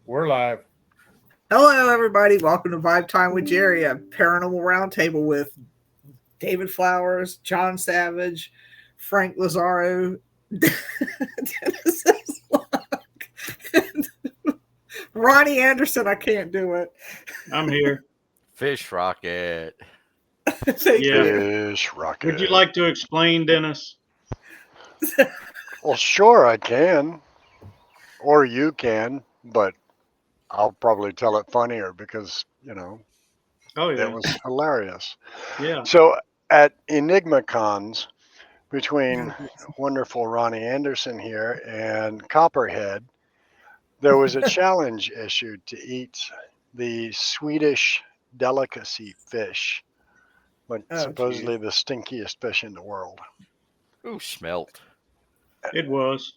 We're live. Hello, everybody. Welcome to Vibe Time with Jerry, a paranormal roundtable with David Flowers, John Savage, Frank Lazzaro, Dennis Estlock, and Ronnie Anderson. I can't do it. I'm here. Fish Rocket. Thank Yeah. you. Fish rocket. Would you like to explain, Dennis? Well, sure, I can. Or you can, but I'll probably tell it funnier because, Oh, yeah. it was hilarious. Yeah. So at Enigma Cons, between wonderful Ronnie Anderson here and Copperhead, there was a challenge issued to eat the Swedish delicacy fish, like supposedly the stinkiest fish in the world. Ooh, smelt. It was.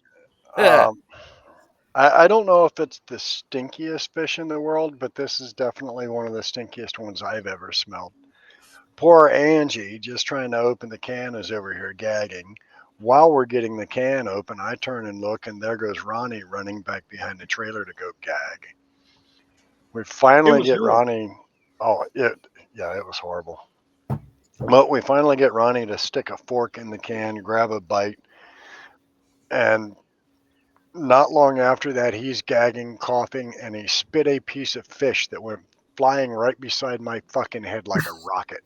I don't know if it's the stinkiest fish in the world, but this is definitely one of the stinkiest ones I've ever smelled. Poor Angie, just trying to open the can, is over here gagging. While we're getting the can open, I turn and look, and there goes Ronnie running back behind the trailer to go gag. We finally get Ronnie. Oh, it was horrible. But we finally get Ronnie to stick a fork in the can, grab a bite, and not long after that, he's gagging, coughing, and he spit a piece of fish that went flying right beside my fucking head like a rocket.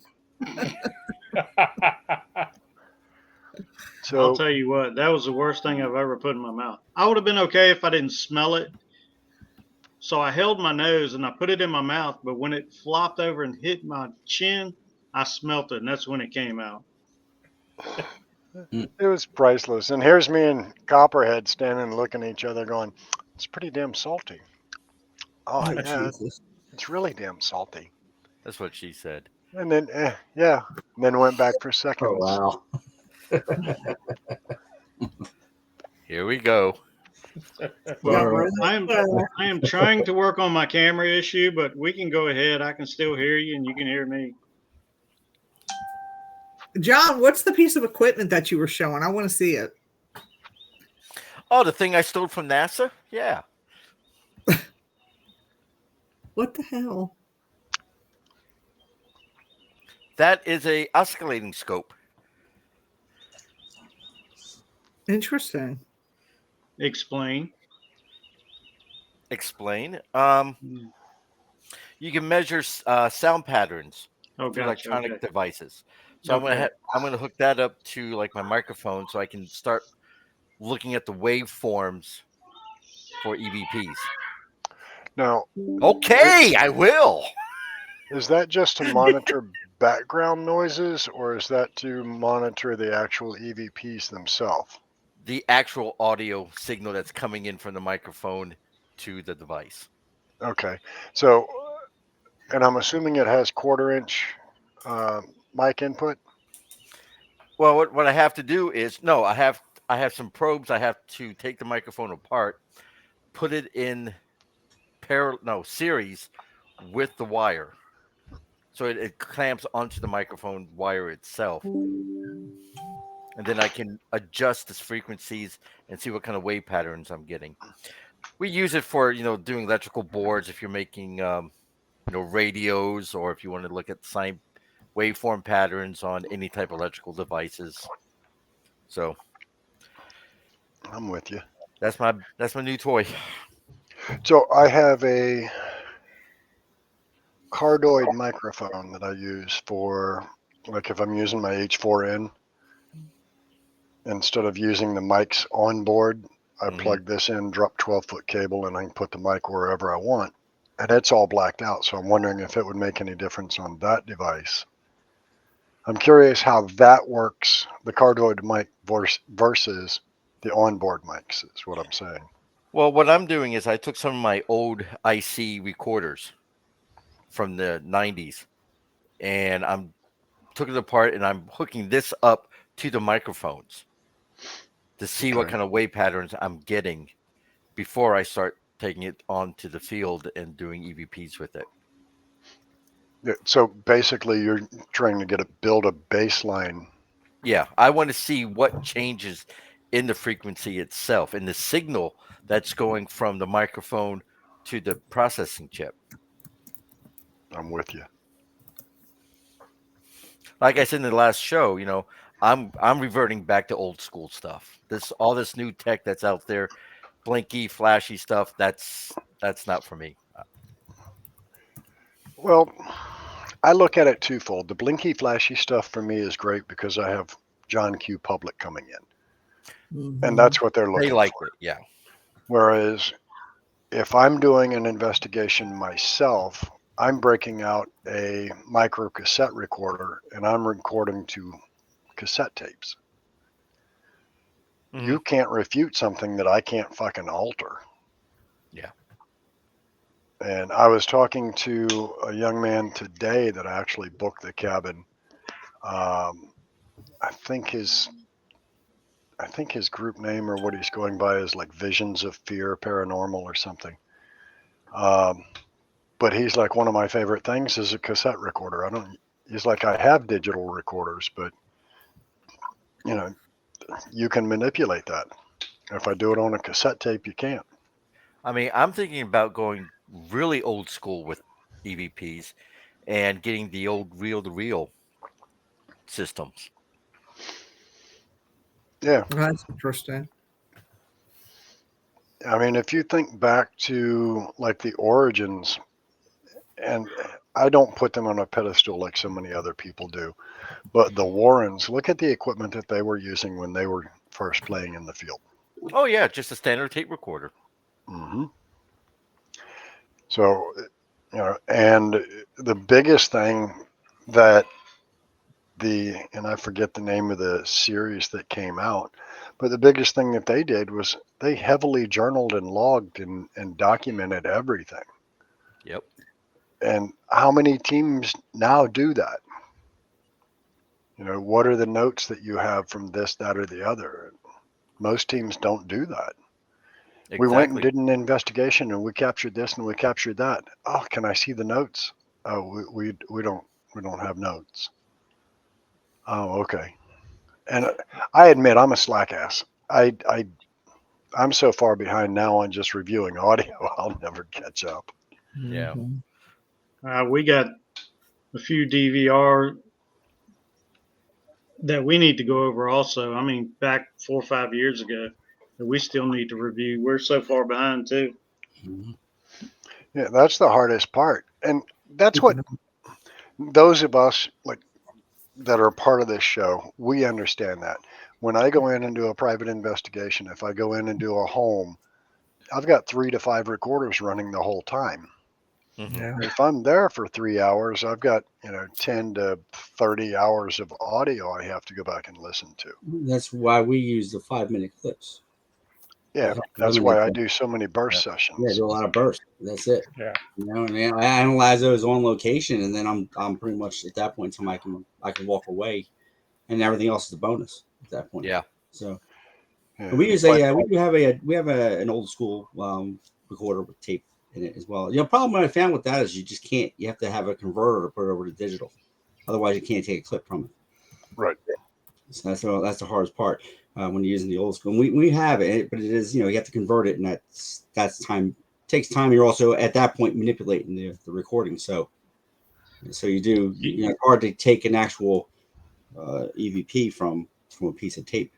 So I'll tell you what, that was the worst thing I've ever put in my mouth. I would have been okay if I didn't smell it. So I held my nose and I put it in my mouth, but when it flopped over and hit my chin, I smelt it, and that's when it came out. it was priceless. And here's me and Copperhead standing looking at each other going, it's pretty damn salty. Oh, yeah, it's really damn salty. That's what she said. And then, and then went back for seconds. Oh, wow. Here we go. Well, I am trying to work on my camera issue, but we can go ahead. I can still hear you, and you can hear me. John, what's the piece of equipment that you were showing? I want to see it. Oh, the thing I stole from NASA? Yeah. What the hell? That is a oscillating scope. Interesting. Explain. Explain. You can measure sound patterns through electronic devices. So I'm gonna hook that up to like my microphone so I can start looking at the waveforms for EVPs. Now, okay, I will. Is that just to monitor background noises, or is that to monitor the actual EVPs themselves? The actual audio signal that's coming in from the microphone to the device. Okay. So, and I'm assuming it has 1/4-inch mic input? Well, what I have to do is, I have some probes. I have to take the microphone apart, put it in series with the wire. So it clamps onto the microphone wire itself. And then I can adjust its frequencies and see what kind of wave patterns I'm getting. We use it for, doing electrical boards if you're making, radios, or if you want to look at sine waveform patterns on any type of electrical devices. So I'm with you. That's my new toy. So I have a cardioid microphone that I use for, like, if I'm using my H4n, instead of using the mics on board, I plug this in, drop 12-foot cable, and I can put the mic wherever I want. And it's all blacked out, so I'm wondering if it would make any difference on that device. I'm curious how that works, the cardioid mic versus the onboard mics, is what I'm saying. Well, what I'm doing is I took some of my old IC recorders from the 90s, and I'm took it apart, and I'm hooking this up to the microphones to see what kind of wave patterns I'm getting before I start taking it onto the field and doing EVPs with it. Yeah, so basically you're trying to build a baseline. Yeah, I want to see what changes in the frequency itself, and the signal that's going from the microphone to the processing chip. I'm with you. Like I said in the last show, I'm reverting back to old school stuff. All this new tech that's out there, blinky, flashy stuff, that's not for me. Well, I look at it twofold. The blinky, flashy stuff for me is great because I have John Q. Public coming in, and that's what they're They looking like for. it, yeah. Whereas if I'm doing an investigation myself, I'm breaking out a micro cassette recorder and I'm recording to cassette tapes. Mhm. You can't refute something that I can't fucking alter. Yeah. And I was talking to a young man today that actually booked the cabin. I think his group name or what he's going by is like Visions of Fear Paranormal or something. But he's like, one of my favorite things is a cassette recorder. He's like, I have digital recorders, but you can manipulate that. If I do it on a cassette tape, you can't. I mean, I'm thinking about going really old school with EVPs and getting the old reel-to-reel systems. Yeah. That's interesting. I mean, if you think back to like the origins, and I don't put them on a pedestal like so many other people do, but the Warrens, look at the equipment that they were using when they were first playing in the field. Oh yeah, just a standard tape recorder. Mm-hmm. So, and the biggest thing that and I forget the name of the series that came out, but the biggest thing that they did was they heavily journaled and logged and documented everything. Yep. And how many teams now do that? What are the notes that you have from this, that, or the other? Most teams don't do that. Exactly. We went and did an investigation and we captured this and we captured that. Oh, can I see the notes? Oh, we don't have notes. Oh, okay. And I admit I'm a slack ass. I'm so far behind now on just reviewing audio. I'll never catch up. Yeah. We got a few DVR that we need to go over also. I mean, back 4 or 5 years ago that we still need to review. We're so far behind too. Yeah, that's the hardest part. And that's what those of us like that are part of this show, we understand that. When I go in and do a private investigation, if I go in and do a home, I've got 3 to 5 recorders running the whole time. Mm-hmm. Yeah. If I'm there for 3 hours, I've got 10 to 30 hours of audio I have to go back and listen to. That's why we use the 5-minute clips. Yeah, that's why I do so many burst sessions. Yeah, do a lot of bursts. That's it. Yeah. And I analyze those on location, and then I'm pretty much at that point in time I can walk away, and everything else is a bonus at that point. Yeah. So Yeah. we use we have an old school recorder with tape in it as well. The problem I found with that is you just can't. You have to have a converter to put it over to digital. Otherwise, you can't take a clip from it. Right. So that's the hardest part when you're using the old school. And we have it, but it is you have to convert it, and that's time. Takes time. You're also at that point manipulating the recording. So you do. It's hard to take an actual EVP from a piece of tape.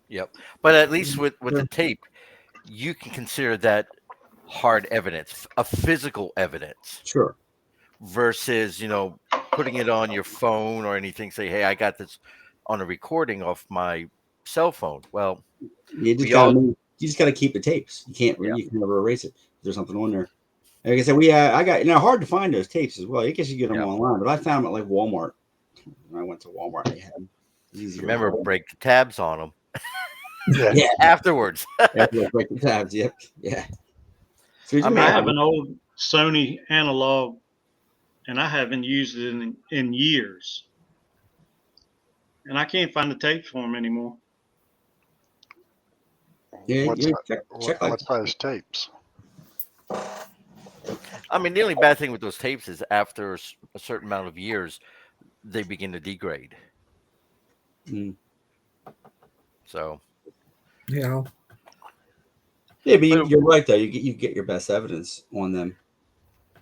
Yep. But at least with the tape, you can consider that hard evidence, a physical evidence. Sure. Versus, putting it on your phone or anything, say, hey, I got this on a recording off my cell phone. Well, you just got to keep the tapes. You can't you can never erase it. There's something on there. Like I said, I got hard to find those tapes as well. I guess you get them online, but I found them at like Walmart. When I went to Walmart, they had them. Remember, break the tabs on them. Yeah. Afterwards. Break the tabs. Yep. Yeah. So I have an old Sony analog, and I haven't used it in years, and I can't find the tapes for them anymore. Yeah, what size tapes? I mean, the only bad thing with those tapes is after a certain amount of years, they begin to degrade. So, yeah. Yeah, but you're right though. You get your best evidence on them.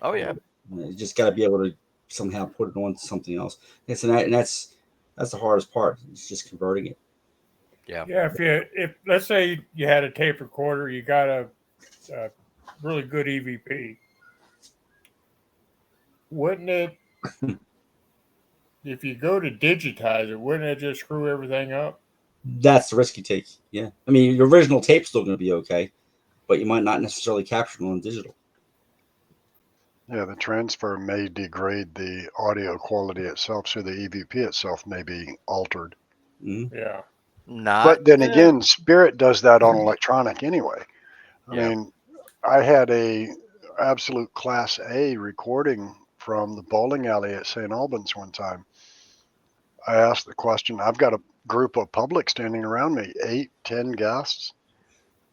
Oh yeah. You just got to be able to somehow put it on to something else. And that's the hardest part. It's just converting it. Yeah. Yeah, if let's say you had a tape recorder, you got a really good EVP, wouldn't it? If you go to digitize it, wouldn't it just screw everything up? That's the risk you take. Yeah, I mean, your original tape's still going to be okay, but you might not necessarily capture it on digital. Yeah, the transfer may degrade the audio quality itself, so the EVP itself may be altered. Mm-hmm. Yeah. But then again, Spirit does that on electronic anyway. I mean, I had a absolute Class A recording from the bowling alley at St. Albans one time. I asked the question. I've got a group of public standing around me, 8, 10 guests.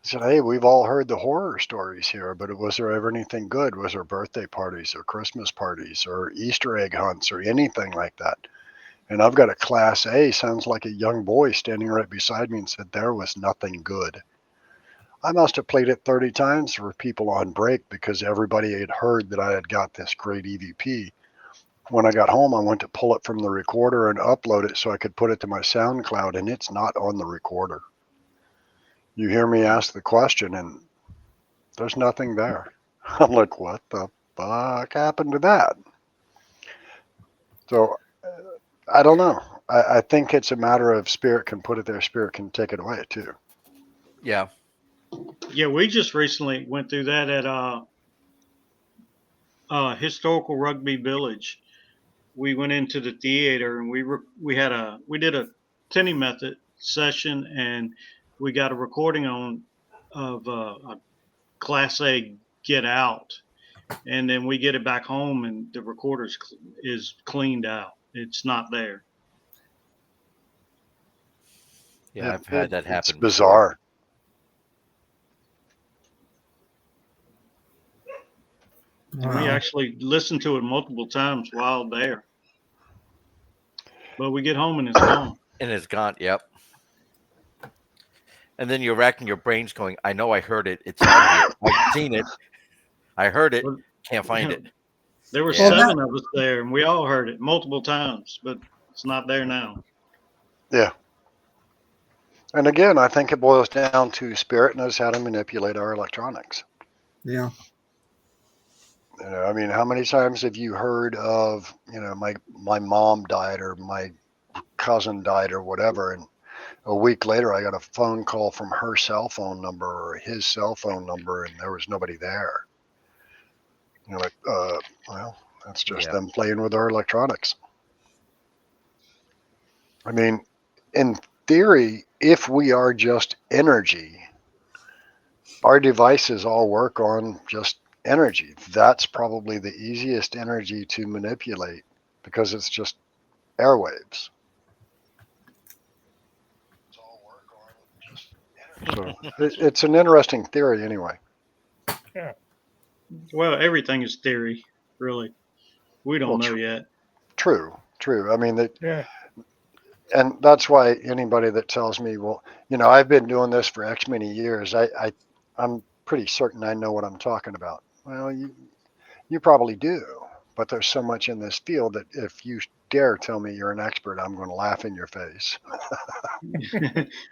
I said, hey, we've all heard the horror stories here, but was there ever anything good? Was there birthday parties or Christmas parties or Easter egg hunts or anything like that? And I've got a Class A, sounds like a young boy standing right beside me and said, there was nothing good. I must have played it 30 times for people on break because everybody had heard that I had got this great EVP. When I got home, I went to pull it from the recorder and upload it so I could put it to my SoundCloud, and it's not on the recorder. You hear me ask the question, and there's nothing there. I'm like, what the fuck happened to that? So I don't know. I think it's a matter of Spirit can put it there, Spirit can take it away too. Yeah. Yeah, we just recently went through that at Historical Rugby Village. We went into the theater and we did a tinny method session, and we got a recording of a Class A Get Out, and then we get it back home and the recorder is cleaned out. It's not there. Yeah, I've had that happen. It's bizarre. And we actually listened to it multiple times while there. But we get home and it's gone. And it's gone. Yep. And then you're racking your brains going, I know I heard it. It's on here. I've seen it. I heard it. Can't find it. There were 7 of us there, and we all heard it multiple times, but it's not there now. Yeah. And again, I think it boils down to Spirit knows how to manipulate our electronics. Yeah. You know, I mean, how many times have you heard of, you know, my mom died or my cousin died or whatever, and a week later I got a phone call from her cell phone number or his cell phone number, and there was nobody there. You're like, well, that's just them playing with our electronics. I mean, in theory, if we are just energy, our devices all work on just energy. That's probably the easiest energy to manipulate because it's just airwaves. So it's an interesting theory anyway. Yeah. Well, everything is theory, really. We don't know yet. True. I mean, Yeah. And that's why anybody that tells me, well, you know, I've been doing this for X many years, I'm pretty certain I know what I'm talking about. Well, you probably do, but there's so much in this field that if you dare tell me you're an expert, I'm going to laugh in your face.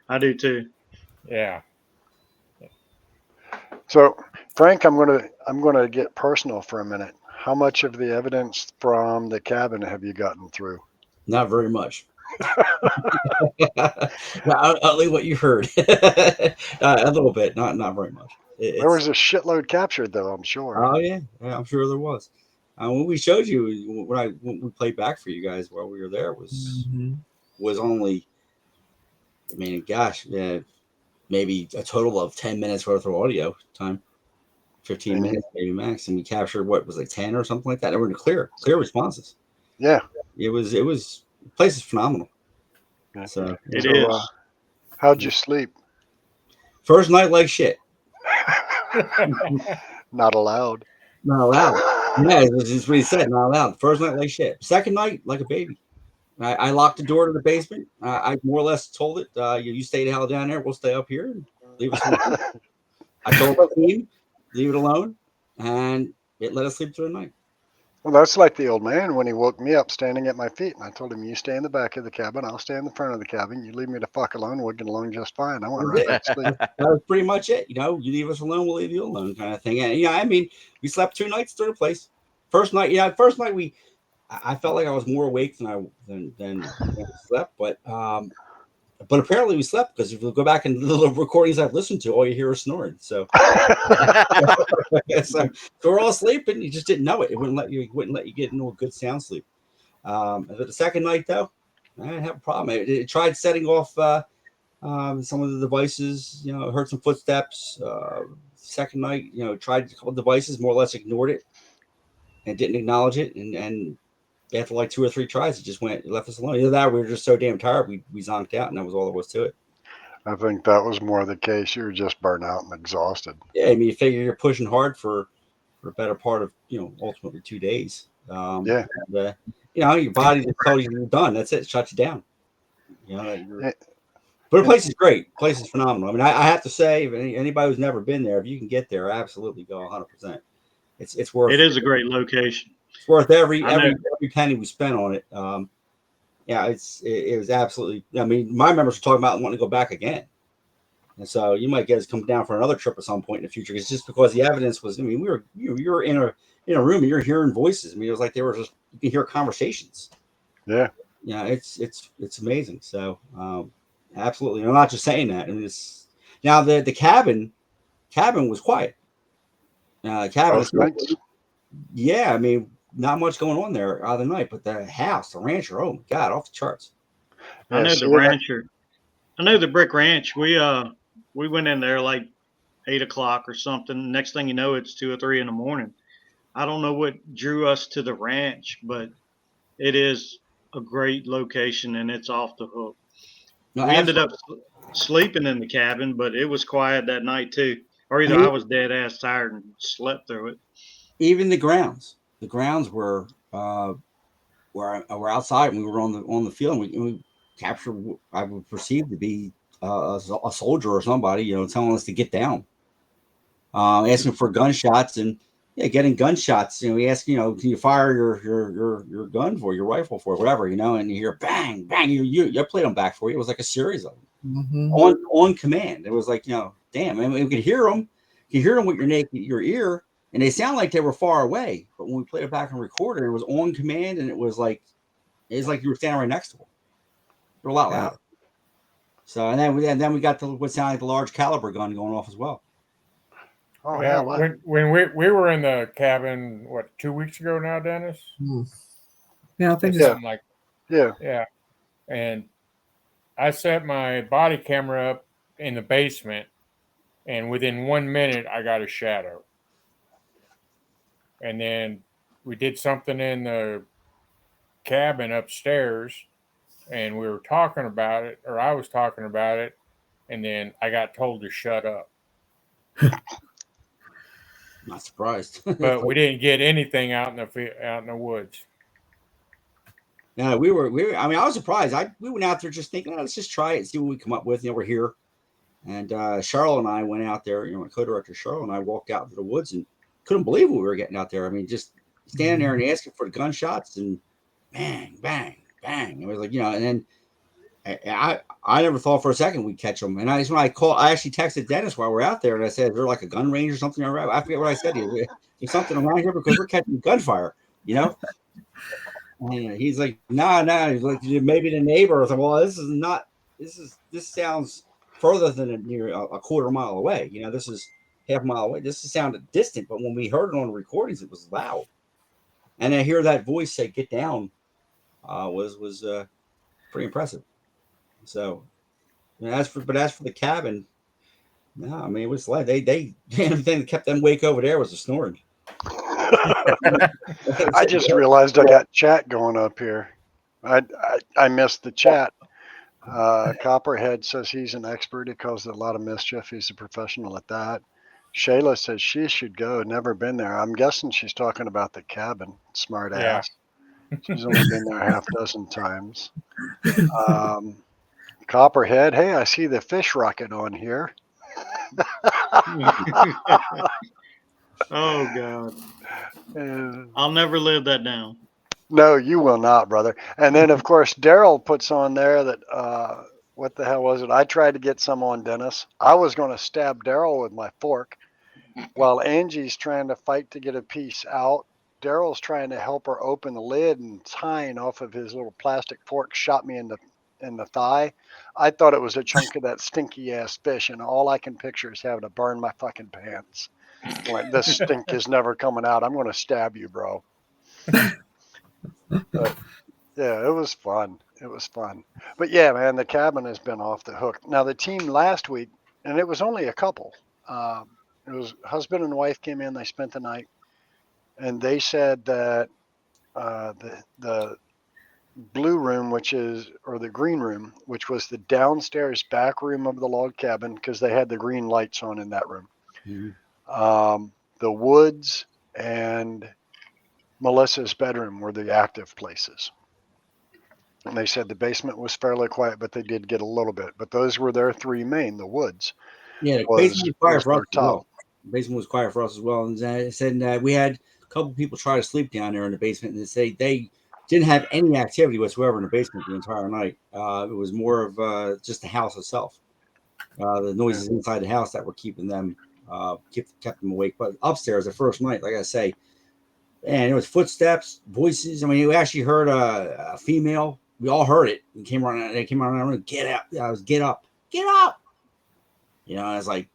I do too. Yeah. So, Frank, I'm going to get personal for a minute. How much of the evidence from the cabin have you gotten through? Not very much. Only what you heard. A little bit, not very much. There was a shitload captured, though, I'm sure. Oh yeah, I'm sure there was. When we showed you, when we played back for you guys while we were there, was only, I mean, gosh, maybe a total of 10 minutes worth of audio time, 15 minutes maybe max, and we captured what was like 10 or something like that. And we're in clear responses. Yeah, it was. The place is phenomenal. Yeah. So it is. How'd you sleep? First night like shit. Not allowed. Not allowed. Yeah, it's just what he said. Not allowed. First night like shit. Second night like a baby. I locked the door to the basement. I more or less told it, you stay the hell down there. We'll stay up here and leave us alone. I told the team, leave it alone, and it let us sleep through the night. Well, that's like the old man when he woke me up standing at my feet, and I told him, "You stay in the back of the cabin, I'll stay in the front of the cabin. You leave me the fuck alone, we'll get along just fine." I went right back to sleep. That was pretty much it. You leave us alone, we'll leave you alone, kind of thing. And I mean, we slept 2 nights through the place. First night I felt like I was more awake than I slept, but apparently we slept, because if you go back in the little recordings I've listened to, all you hear is snoring. So, so we're all sleeping. You just didn't know it. It wouldn't let you get into a good sound sleep. But the second night though, I didn't have a problem. It tried setting off some of the devices. Heard some footsteps. Second night, tried a couple of devices, more or less ignored it and didn't acknowledge it, and after like 2 or 3 tries, it left us alone. Either that, we were just so damn tired, we zonked out, and that was all there was to it. I think that was more the case. You were just burnt out and exhausted. Yeah, I mean, you figure you're pushing hard for a better part of ultimately 2 days. Yeah. And, your body just tells you you're done. That's it. Shuts you down. But the place is great. The place is phenomenal. I mean, I have to say, if anybody who's never been there, if you can get there, absolutely go 100%. It's worth it. It is a great location. It's worth every penny we spent on it. It was absolutely. I mean, my members are talking about wanting to go back again, and so you might get us come down for another trip at some point in the future. It's just because the evidence was. I mean, we were in a room and you're hearing voices. I mean, it was like they were just, you can hear conversations. Yeah. Yeah, it's amazing. So absolutely, I'm not just saying that. And now the cabin was quiet. Yeah, I mean, not much going on there other night, but the house, the rancher, oh my God, off the charts. I know the rancher. I know the brick ranch. We went in there like 8 o'clock or something. Next thing you know, it's 2 or 3 in the morning. I don't know what drew us to the ranch, but it is a great location and it's off the hook. We ended up sleeping in the cabin, but it was quiet that night too. Or either I was dead ass tired and slept through it. Even the grounds were outside, and we were on the field, and we captured what I would perceive to be a soldier or somebody, telling us to get down, asking for gunshots, and getting gunshots. We ask, can you fire your gun for your rifle for whatever, and you hear bang bang. I played them back for you. It was like a series of them on command. It was like, damn, I mean, we could hear them. You hear them with your ear. And they sound like they were far away, but when we played it back and recorded, it was on command, and it was like you were standing right next to them. They're a lot louder. So, and then we got what sounded like the large caliber gun going off as well. Oh yeah, yeah. When we were in the cabin, 2 weeks ago now, Dennis? Yeah, I think something like yeah. And I set my body camera up in the basement, and within 1 minute, I got a shadow. And then we did something in the cabin upstairs, and we were talking about it, or I was talking about it, and then I got told to shut up. Not surprised. But we didn't get anything out in the woods. Yeah, we were. I mean, I was surprised. We went out there just thinking, let's just try it and see what we come up with. We're here, and Charlotte and I went out there. My co-director Charlotte and I walked out into the woods and couldn't believe what we were getting out there. I mean, just standing there and asking for the gunshots and bang, bang, bang. It was like, and then I never thought for a second we'd catch them. And I actually texted Dennis while we're out there, and I said, is there like a gun range or something around? I forget what I said. Is something around here because we're catching gunfire, And he's like, no. He's like, maybe the neighbor. I was like, well, this is not. This sounds further than near a quarter mile away. This is half a mile away. This sounded distant, but when we heard it on the recordings, it was loud. And I hear that voice say, "Get down," was pretty impressive. So, as for the cabin, no, I mean, it was like they the only thing that kept them awake over there was the snoring. I just realized I got chat going up here. I missed the chat. Copperhead says he's an expert. He caused a lot of mischief. He's a professional at that. Shayla says she should go. Never been there. I'm guessing she's talking about the cabin. Smart ass. She's only been there half dozen times. Copperhead, hey, I see the fish rocket on here. Oh God, Uh, I'll never live that down. No, you will not, brother. And then, of course, Daryl puts on there that, what the hell was it? I tried to get some on Dennis. I was going to stab Daryl with my fork while Angie's trying to fight to get a piece out. Daryl's trying to help her open the lid, and tying off of his little plastic fork shot me in the thigh. I thought it was a chunk of that stinky ass fish, and all I can picture is having to burn my fucking pants. Like, this stink is never coming out. I'm going to stab you, bro. But yeah, it was fun. It was fun. But yeah, man, the cabin has been off the hook. Now, the team last week, and it was only a couple. It was husband and wife came in. They spent the night, and they said that the blue room, or the green room, which was the downstairs back room of the log cabin, because they had the green lights on in that room. Mhm. The woods and Melissa's bedroom were the active places. And they said the basement was fairly quiet, but they did get a little bit. But those were their three main. The woods Yeah, the was basement was quiet for us their as top. well. The basement was quiet for us as well. And I said we had a couple people try to sleep down there in the basement, and they say they didn't have any activity whatsoever in the basement the entire night. It was more of just the house itself. The noises inside the house that were keeping them kept them awake. But upstairs, the first night, like I say, and it was footsteps, voices. I mean, we actually heard a female. We all heard it. And came around. They came around. And get up! I was get up, get up. You know, I was like,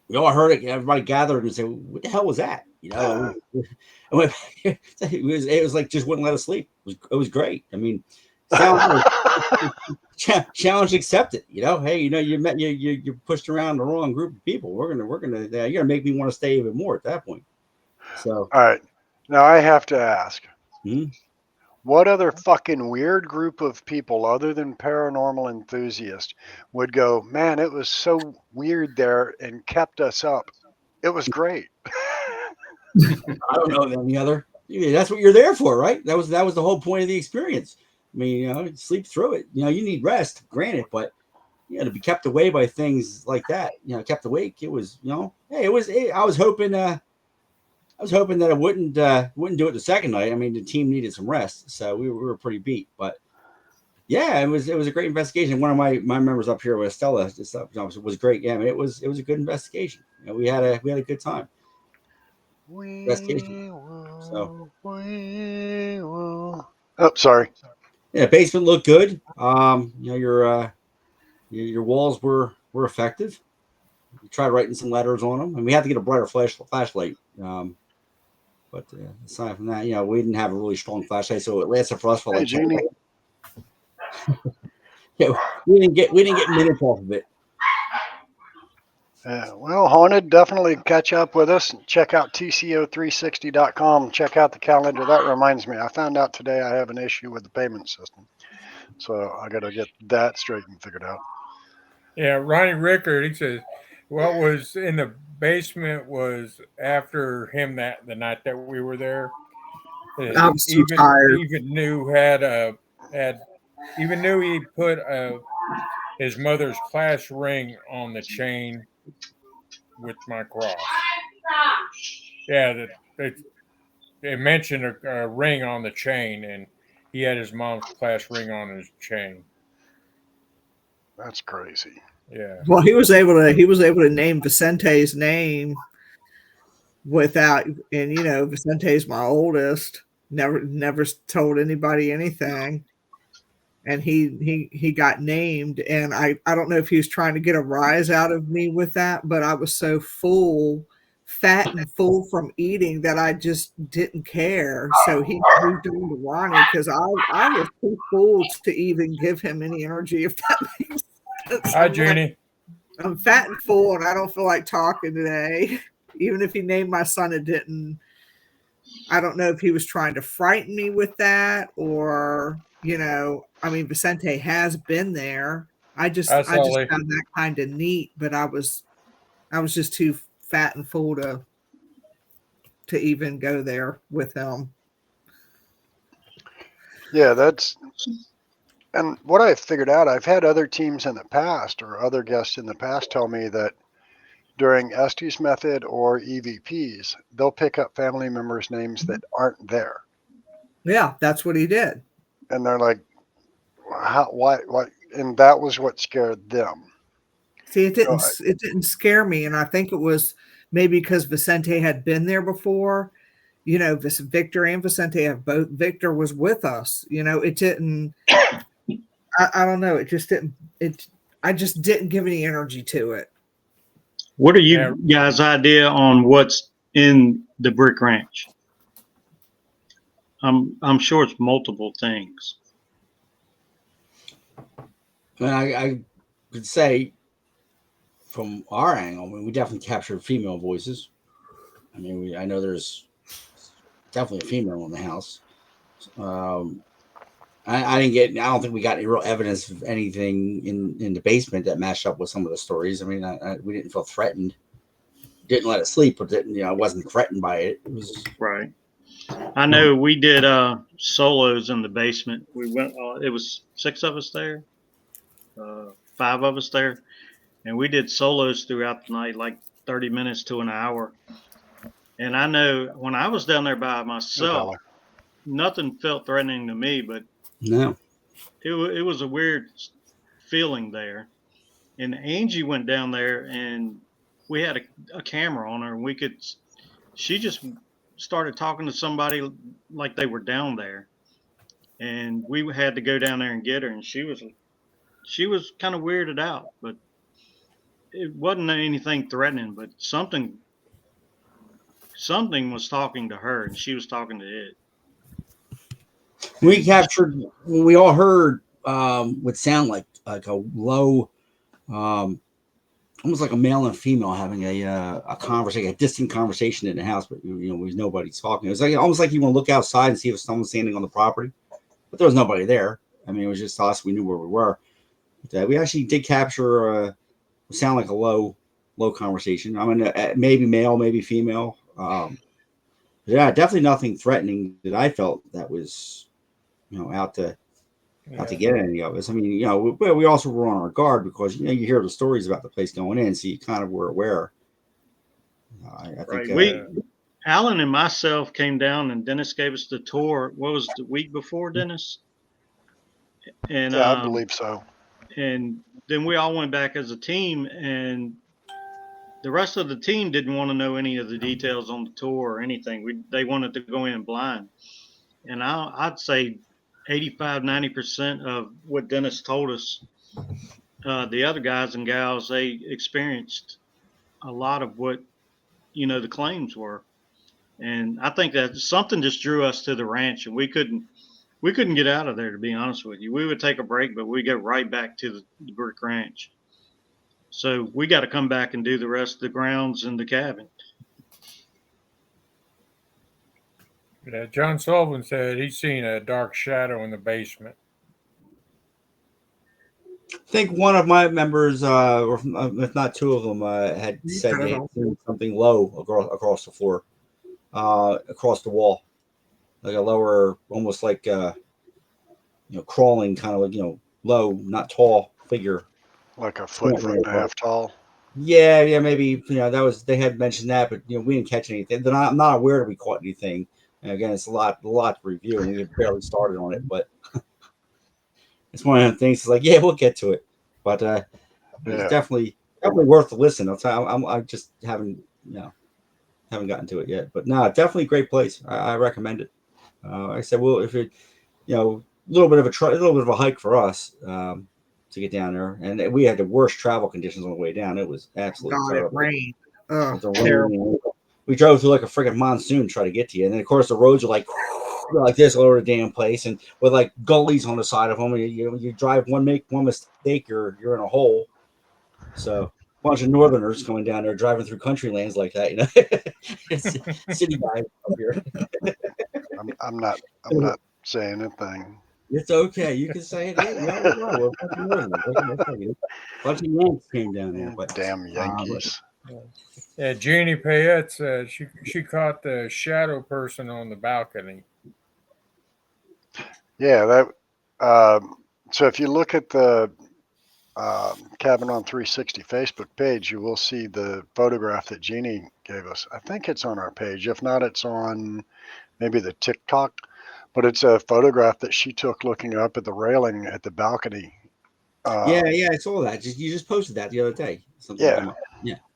we all heard it. Everybody gathered and said, "What the hell was that?" You know, it was like just wouldn't let us sleep. It was great. I mean, challenge accepted. You know, hey, you know, you pushed around the wrong group of people. We're gonna you're gonna make me want to stay even more at that point. So, All right. Now I have to ask, mhm. what other fucking weird group of people other than paranormal enthusiasts would go, man, it was so weird there and kept us up. It was great. I don't know of any other. Yeah, that's what you're there for, right? That was the whole point of the experience. I mean, you know, sleep through it. You know, you need rest, granted, but you know, to be kept away by things like that, you know, kept awake. It was, you know, hey, it was. I was hoping that it wouldn't do it the second night. I mean, the team needed some rest, so we were pretty beat. But yeah, it was a great investigation. One of my members up here with Stella was great. Yeah, I mean, it was a good investigation. You know, we had a good time. Investigation. So We will. Oh, sorry. yeah, basement looked good. You know, your walls were effective. We tried writing some letters on them, and we had to get a brighter flashlight. But aside from that, you know, we didn't have a really strong flashlight, so it lasted for us for Hey, like 10 Jeannie. minutes. Yeah, we didn't get minutes off of it. Well, Haunted, definitely catch up with us. Check out TCO360.com. Check out the calendar. That reminds me, I found out today I have an issue with the payment system. So I got to get that straight and figured out. Yeah, Ronnie Rickard, he says, what was in the basement was after him that the night that we were there. I was too tired. Even knew he put his mother's class ring on the chain with my cross. Yeah, they mentioned a ring on the chain, and he had his mom's class ring on his chain. That's crazy. Yeah. Well, he was able to name Vicente's name without, and you know, Vicente's my oldest. Never told anybody anything, and he got named, and I don't know if he was trying to get a rise out of me with that, but I was so fat and full from eating that I just didn't care. So he moved on to Ronnie because I was too full to even give him any energy, if that makes sense. Hi, Jeannie. I'm fat and full, and I don't feel like talking today. Even if he named my son, it didn't. I don't know if he was trying to frighten me with that, or you know, I mean, Vicente has been there. I just found that kind of neat, but I was just too fat and full to even go there with him. Yeah, and what I figured out, I've had other teams in the past or other guests in the past tell me that during Estes method or EVPs, they'll pick up family members' names that aren't there. Yeah, that's what he did. And they're like, how, why? And that was what scared them. See, it didn't scare me, and I think it was maybe because Vicente had been there before. You know, Victor and Vicente have both. Victor was with us. You know, it didn't. I don't know. It just didn't. I just didn't give any energy to it. What are you guys' idea on what's in the brick ranch? I'm sure it's multiple things. And I could say from our angle, I mean, we definitely captured female voices. I mean, I know there's definitely a female in the house. I don't think we got any real evidence of anything in the basement that matched up with some of the stories. I mean, we didn't feel threatened. Didn't let it sleep, but didn't, I wasn't threatened by it. It was right. I know we did solos in the basement. We went. It was 6 of us there, 5 of us there, and we did solos throughout the night, like 30 minutes to an hour. And I know when I was down there by myself, nothing felt threatening to me, but no. It was a weird feeling there. And Angie went down there, and we had a camera on her, and she just started talking to somebody like they were down there, and we had to go down there and get her, and she was kind of weirded out, but it wasn't anything threatening, but something was talking to her, and she was talking to it. We captured. We all heard would sound like a low, almost like a male and female having a conversation, a distant conversation in the house, but there was nobody talking. It was like almost like you want to look outside and see if someone's standing on the property, but there was nobody there. I mean, it was just us. We knew where we were. But, we actually did capture sound like a low conversation. I mean, maybe male, maybe female. Yeah, definitely nothing threatening that I felt that was, out to get any of us. I mean, we also were on our guard because you hear the stories about the place going in, so you kind of were aware. I think Alan and myself came down, and Dennis gave us the tour. What was the week before, Dennis? And yeah, I believe so. And then we all went back as a team, and the rest of the team didn't want to know any of the details on the tour or anything. They wanted to go in blind. And I'd say 85-90% of what Dennis told us, the other guys and gals, they experienced a lot of what the claims were. And I think that something just drew us to the ranch, and we couldn't get out of there, to be honest with you. We would take a break, but we'd go right back to the brick ranch. So we got to come back and do the rest of the grounds and the cabin. John Sullivan said he's seen a dark shadow in the basement. I think one of my members, or if not 2 of them, had said they had seen something low across the floor, across the wall, like a lower, almost like crawling, kind of like low, not tall figure, like a foot and a half tall. Yeah, maybe that was, they had mentioned that, but we didn't catch anything. I'm not aware that we caught anything. And again, it's a lot to review, and we had barely started on it, but it's one of the things. It's like, yeah, we'll get to it, but it's definitely worth the listen. I'll tell you, I just haven't gotten to it yet, but no, definitely a great place. I recommend it. Like I said, well, if it, a little bit of a hike for us to get down there, and we had the worst travel conditions on the way down. It was absolutely terrible. It rained. Terrible. We drove through like a freaking monsoon to try to get to you, and then of course the roads are like this all over the damn place, and with like gullies on the side of them. And you drive make one mistake, you're in a hole. So a bunch of Northerners coming down there driving through country lands like that, it's city guys up here. I'm not saying anything. It's okay. You can say it. We're a bunch of Northerners. A bunch of Yankees came down there. But damn Yankees. Jeannie Payette said she caught the shadow person on the balcony. Yeah, that. So if you look at the Cabin on 360 Facebook page, you will see the photograph that Jeannie gave us. I think it's on our page. If not, it's on maybe the TikTok. But it's a photograph that she took looking up at the railing at the balcony. Yeah, I saw that. You just posted that the other day. Something Yeah. came up.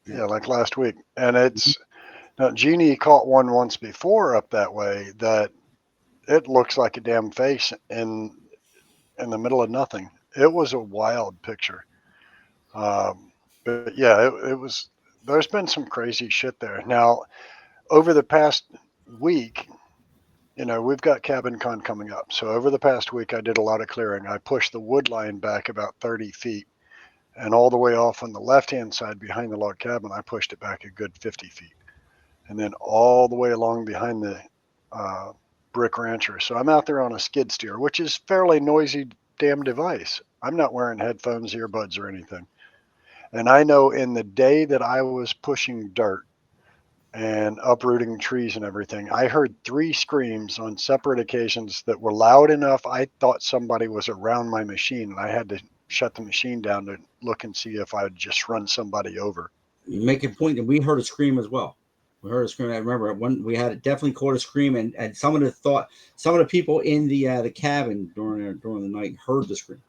Yeah, like last week. And it's now Jeannie caught one once before up that way that it looks like a damn face in the middle of nothing. It was a wild picture. But yeah, it was. There's been some crazy shit there. Now, over the past week, we've got Cabin Con coming up. So over the past week, I did a lot of clearing. I pushed the wood line back about 30 feet, and all the way off on the left-hand side behind the log cabin, I pushed it back a good 50 feet, and then all the way along behind the brick rancher. So I'm out there on a skid steer, which is fairly noisy damn device. I'm not wearing headphones, earbuds, or anything. And I know in the day that I was pushing dirt and uprooting trees and everything, I heard 3 screams on separate occasions that were loud enough I thought somebody was around my machine, and I had to shut the machine down to look and see if I'd just run somebody over. You make a point that we heard a scream as well. We heard a scream. I remember when we had definitely caught a scream, and some of the people in the cabin during the night heard the scream.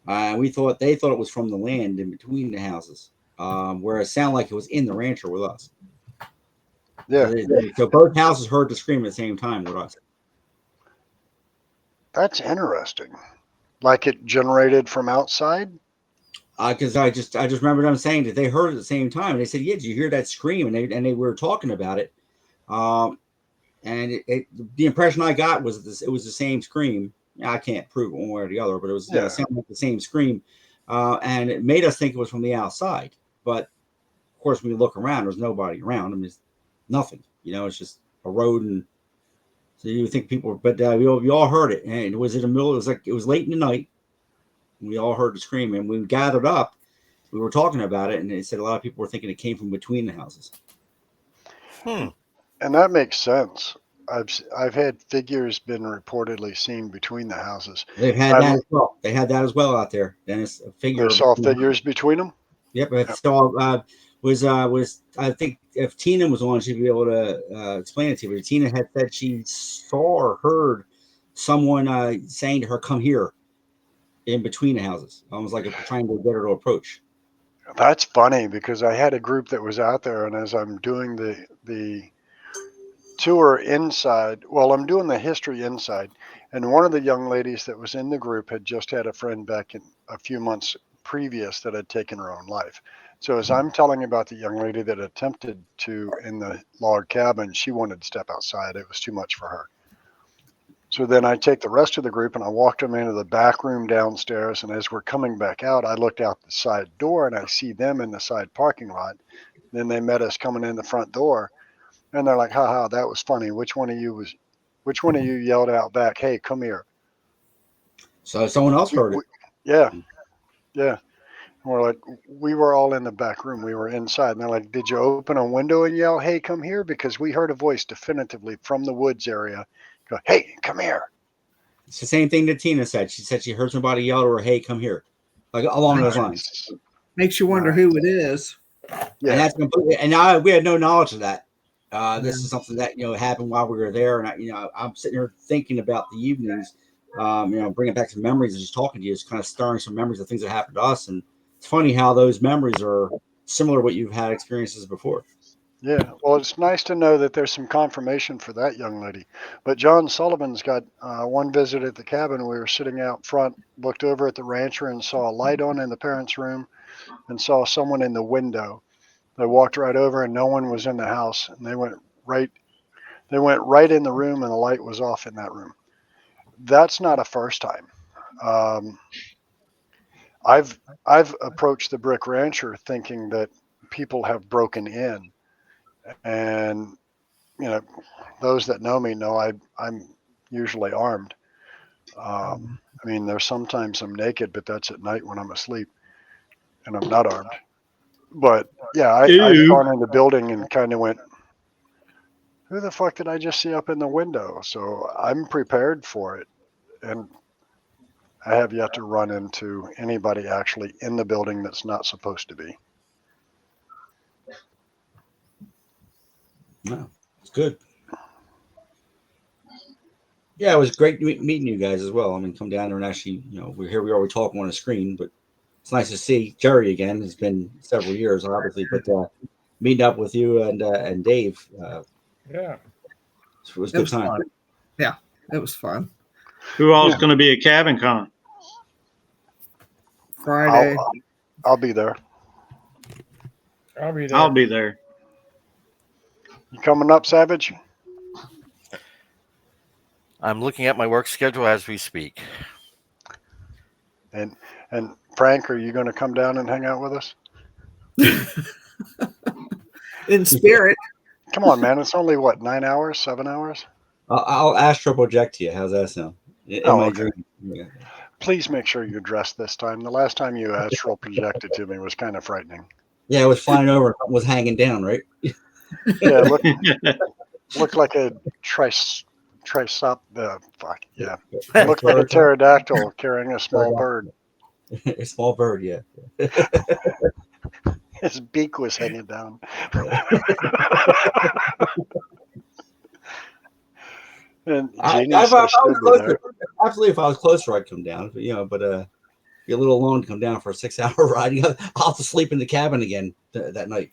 They thought it was from the land in between the houses, where it sounded like it was in the rancher with us. Yeah. So both houses heard the scream at the same time with us. That's interesting. Like it generated from outside? Because I just remember them saying that they heard it at the same time, and they said, "Yeah, did you hear that scream?" And they were talking about it. And the impression I got was it was the same scream. I can't prove it one way or the other, but it was it sounded like the same scream, and it made us think it was from the outside. But of course, when you look around, there's nobody around. I mean, it's nothing. It's just a road, and so you think people. But we all heard it, and it was in the middle. It was late in the night. We all heard the scream, and we gathered up. We were talking about it, and they said a lot of people were thinking it came from between the houses. And that makes sense. I've had figures been reportedly seen between the houses. They've had that as well. They had that as well out there. Dennis, a figure. They saw figures between them. Yep, I saw. Was I think if Tina was on, she'd be able to explain it to you. But Tina had said she saw or heard someone saying to her, "Come here," in between the houses, almost like trying to get her to approach. That's funny because I had a group that was out there, and as I'm doing the tour inside, I'm doing the history inside, and one of the young ladies that was in the group had just had a friend back in a few months previous that had taken her own life. So as I'm telling about the young lady that attempted to in the log cabin, she wanted to step outside. It was too much for her. So then I take the rest of the group and I walked them into the back room downstairs. And as we're coming back out, I looked out the side door and I see them in the side parking lot. Then they met us coming in the front door, and they're like, "Ha, that was funny. Which one of you yelled out back, 'Hey, come here'?" So someone else heard it. Yeah. And we're like, we were all in the back room. We were inside. And they're like, "Did you open a window and yell, 'Hey, come here'? Because we heard a voice definitively from the woods area go, 'Hey, come here.'" It's the same thing that Tina said. She said she heard somebody yell to her, "Hey, come here," like along those lines. Makes you wonder who it is. Yeah, and that's completely. And we had no knowledge of that. This is something that happened while we were there, and I'm sitting here thinking about the evenings. Bringing back some memories and just talking to you is kind of stirring some memories of things that happened to us. And it's funny how those memories are similar to what you've had experiences before. Yeah, well, it's nice to know that there's some confirmation for that young lady. But John Sullivan's got one visit at the cabin. We were sitting out front, looked over at the rancher and saw a light on in the parents' room and saw someone in the window. They walked right over and no one was in the house. And they went right in the room and the light was off in that room. That's not a first time. I've approached the brick rancher thinking that people have broken in. And those that know me know I'm usually armed. There's sometimes I'm naked, but that's at night when I'm asleep and I'm not armed. But yeah, I've gone in the building and kind of went, "Who the fuck did I just see up in the window?" So I'm prepared for it. And I have yet to run into anybody actually in the building that's not supposed to be. No, it's good. Yeah, it was great meeting you guys as well. I mean, come down there and actually, we're here. We are talking on a screen, but it's nice to see Geri again. It's been several years, obviously, but meeting up with you and Dave, Yeah. it was a good time. Fun. Yeah, it was fun. Who all's going to be at Cabin Con? Friday. I'll be there. I'll be there. I'll be there. You coming up, Savage? I'm looking at my work schedule as we speak. And Frank, are you going to come down and hang out with us? In spirit. Come on, man. It's only, 9 hours, 7 hours? I'll astral project to you. How's that sound? Okay. Yeah. Please make sure you're dressed this time. The last time you astral projected to me was kind of frightening. Yeah, it was flying over. Was hanging down, right? Yeah, looked like a yeah. Looked like a pterodactyl carrying a small bird. A small bird, yeah. His beak was hanging down. And absolutely, if I was closer, I'd come down. But be a little alone to come down for a 6-hour ride. I'll have to sleep in the cabin again that night.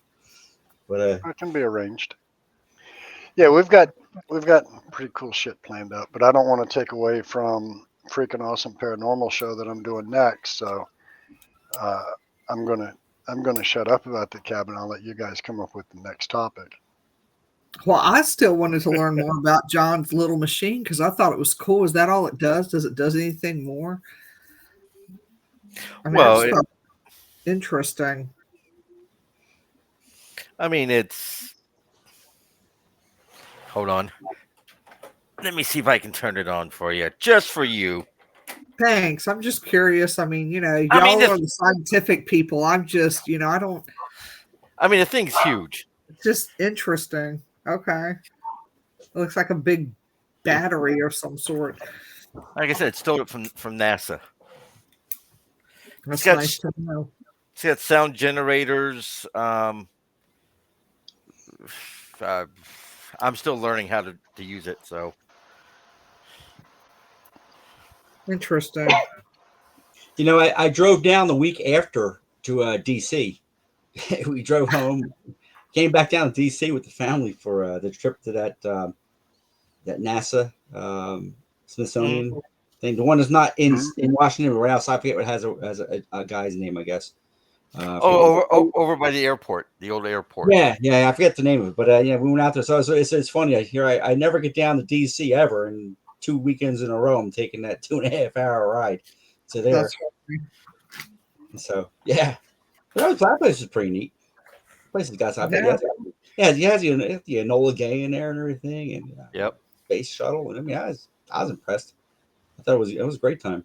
But it can be arranged. Yeah, we've got pretty cool shit planned up, but I don't want to take away from freaking awesome paranormal show that I'm doing next. So I'm gonna shut up about the cabin. I'll let you guys come up with the next topic. Well, I still wanted to learn more about John's little machine because I thought it was cool. Is that all it does? Does it does anything more? I mean, interesting. I mean, it's. Hold on. Let me see if I can turn it on for you, just for you. Thanks. I'm just curious. I mean, y'all are the scientific people. I'm just, I don't. I mean, the thing's huge. It's just interesting. Okay. It looks like a big battery or some sort. Like I said, it's stole it from NASA. That's nice to know. It's got sound generators. I'm still learning how to use it, so. Interesting. I drove down the week after to DC. We drove home, came back down to DC with the family for the trip to that NASA Smithsonian thing. The one that's not in Washington, but right outside. I forget what it has a guy's name, I guess. Over by the airport, the old airport. Yeah, I forget the name of it, but we went out there. So it's funny. I never get down to DC ever, and 2 weekends in a row, I'm taking that 2.5-hour ride to there. So yeah, but that place is pretty neat. The place has got something. Yeah, he has the Enola Gay in there and everything, and space shuttle. And I mean, I was impressed. I thought it was a great time.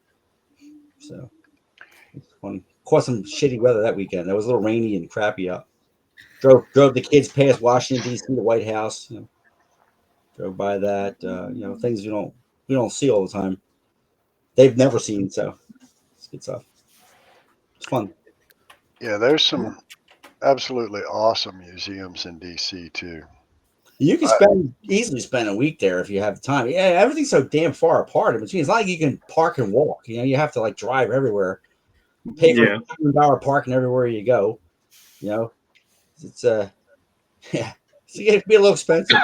So it's funny. Caught some shitty weather that weekend. It was a little rainy and crappy out. Drove the kids past Washington D.C., the White House. Drove by that. Things we don't see all the time. They've never seen, so it's good stuff. It's fun. Yeah, there's some absolutely awesome museums in DC too. You can easily spend a week there if you have the time. Yeah, everything's so damn far apart in between. It's not like you can park and walk. You have to drive everywhere. Pay for $1 parking everywhere you go. It's so it'd be a little expensive.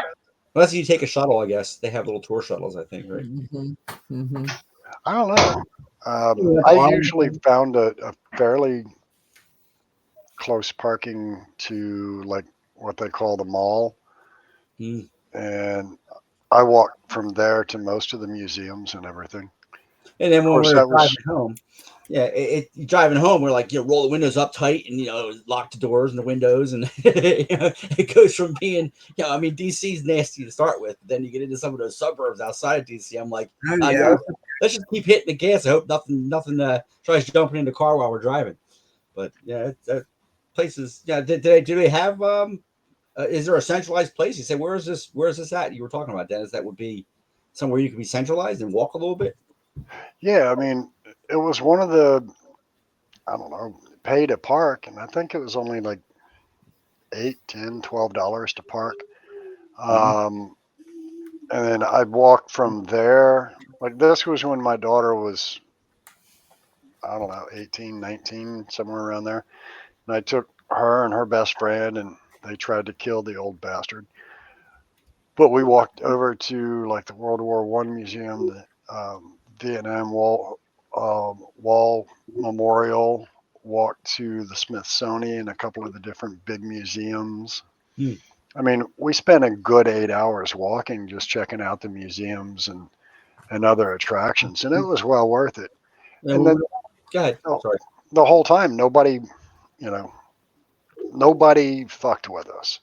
Unless you take a shuttle, I guess. They have little tour shuttles, I think, right? Mm-hmm. I don't know. I usually found a fairly close parking to what they call the mall. And I walked from there to most of the museums and everything. And then when we're driving home, driving home, we're roll the windows up tight and lock the doors and the windows, and it goes from being DC's nasty to start with. Then you get into some of those suburbs outside of DC. I'm like, let's just keep hitting the gas. I hope nothing tries jumping in the car while we're driving. But that places. Yeah, do they have? Is there a centralized place? You say, where is this at? You were talking about, Dennis. That would be somewhere you could be centralized and walk a little bit. Yeah, I mean, it was one of the, I don't know, pay to park, and I think it was only like $8, $10, $12 to park. And then I'd walk from there. Like this was when my daughter was, I don't know, 18, 19, somewhere around there. And I took her and her best friend, and they tried to kill the old bastard. But we walked over to like the World War One museum, the Vietnam Wall Memorial, walked to the Smithsonian, a couple of the different big museums. I mean, we spent a good 8 hours walking, just checking out the museums and other attractions, and it was well worth it. And then go ahead. Sorry. The whole time, nobody fucked with us.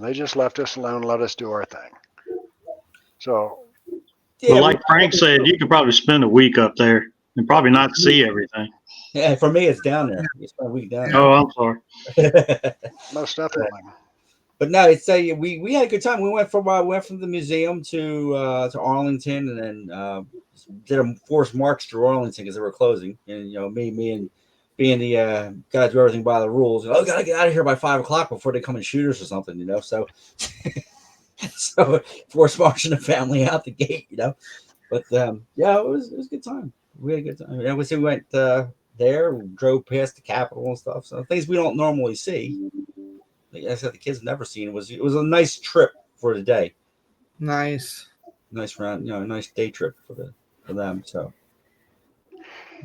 They just left us alone, let us do our thing. So, but like Frank said, you could probably spend a week up there and probably not see everything. Yeah, for me, it's down there. You spend a week down there. Oh, I'm sorry. Most definitely. But no, it's we had a good time. We went from the museum to Arlington, and then did a forced march through Arlington because they were closing. And me and being the gotta do everything by the rules. Gotta get out of here by 5:00 before they come and shoot us or something. So so forced marching the family out the gate. But yeah, it was a good time. We had a good time. We went there, we drove past the Capitol and stuff. So things we don't normally see. Like I said, the kids never seen. It was a nice trip for the day. Nice Round, nice day trip for them. So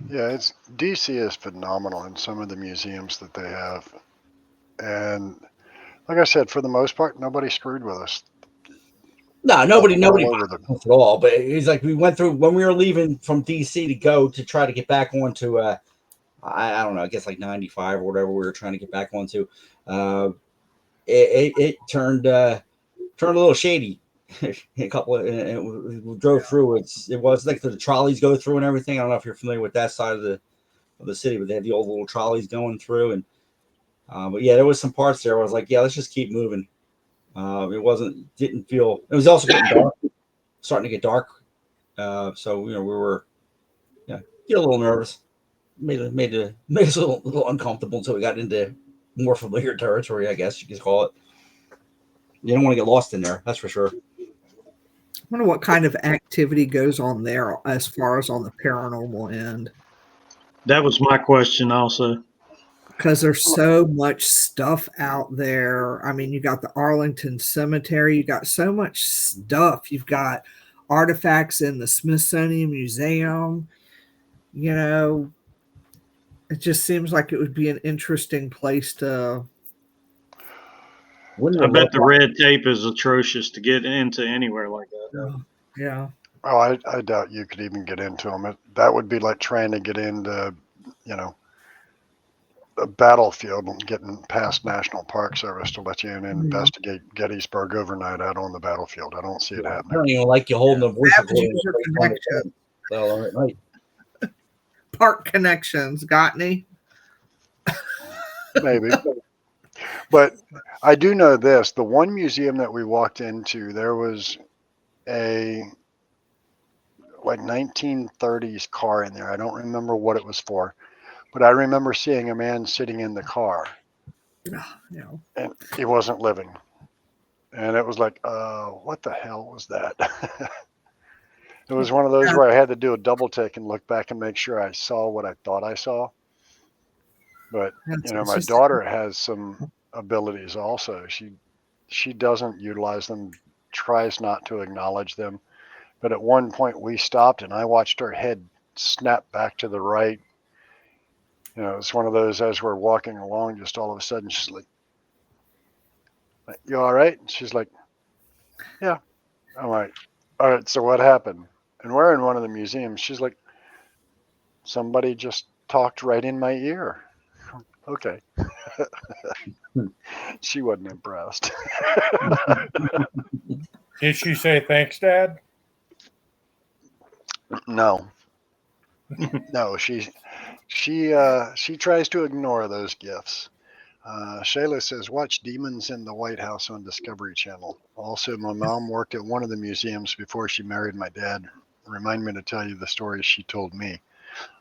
yeah, DC is phenomenal in some of the museums that they have, and like I said, for the most part, nobody screwed with us. No, nobody over at all. But it's like we went through when we were leaving from DC to go to try to get back onto I don't know, I guess like 95 or whatever we were trying to get back onto. It turned a little shady. A couple of we drove through. It was like the trolleys go through and everything. I don't know if you're familiar with that side of the city, but they had the old little trolleys going through. And but yeah, there was some parts there where I was like, yeah, let's just keep moving. Didn't feel. It was also getting dark, starting to get dark. So we were get a little nervous. Made us a little uncomfortable until we got into more familiar territory, I guess you could call it. You don't want to get lost in there, that's for sure. I wonder what kind of activity goes on there as far as on the paranormal end. That was my question also. Because there's so much stuff out there. I mean, you got the Arlington Cemetery. You got so much stuff. You've got artifacts in the Smithsonian Museum. It just seems like it would be an interesting place to. I bet the red tape is atrocious to get into anywhere like that. Yeah. Oh, I doubt you could even get into them. That would be like trying to get into, a battlefield and getting past National Park Service to let you in and investigate Gettysburg overnight out on the battlefield. I don't see it happening. I don't even like you holding the voice connection. Park connections, got any? Maybe. But I do know this. The one museum that we walked into, there was a 1930s car in there. I don't remember what it was for, but I remember seeing a man sitting in the car, and he wasn't living. And it was like, what the hell was that? It was one of those where I had to do a double take and look back and make sure I saw what I thought I saw. But my daughter has some abilities also. She doesn't utilize them, tries not to acknowledge them. But at one point we stopped and I watched her head snap back to the right. It's one of those, as we're walking along, just all of a sudden she's like, "You all right?" And she's like, "Yeah." I'm like, "All right, so what happened?" And we're in one of the museums. She's like, "Somebody just talked right in my ear." Okay. She wasn't impressed. Did she say thanks, Dad? No. No, she tries to ignore those gifts. Shayla says, watch Demons in the White House on Discovery Channel. Also, my mom worked at one of the museums before she married my dad. Remind me to tell you the stories she told me.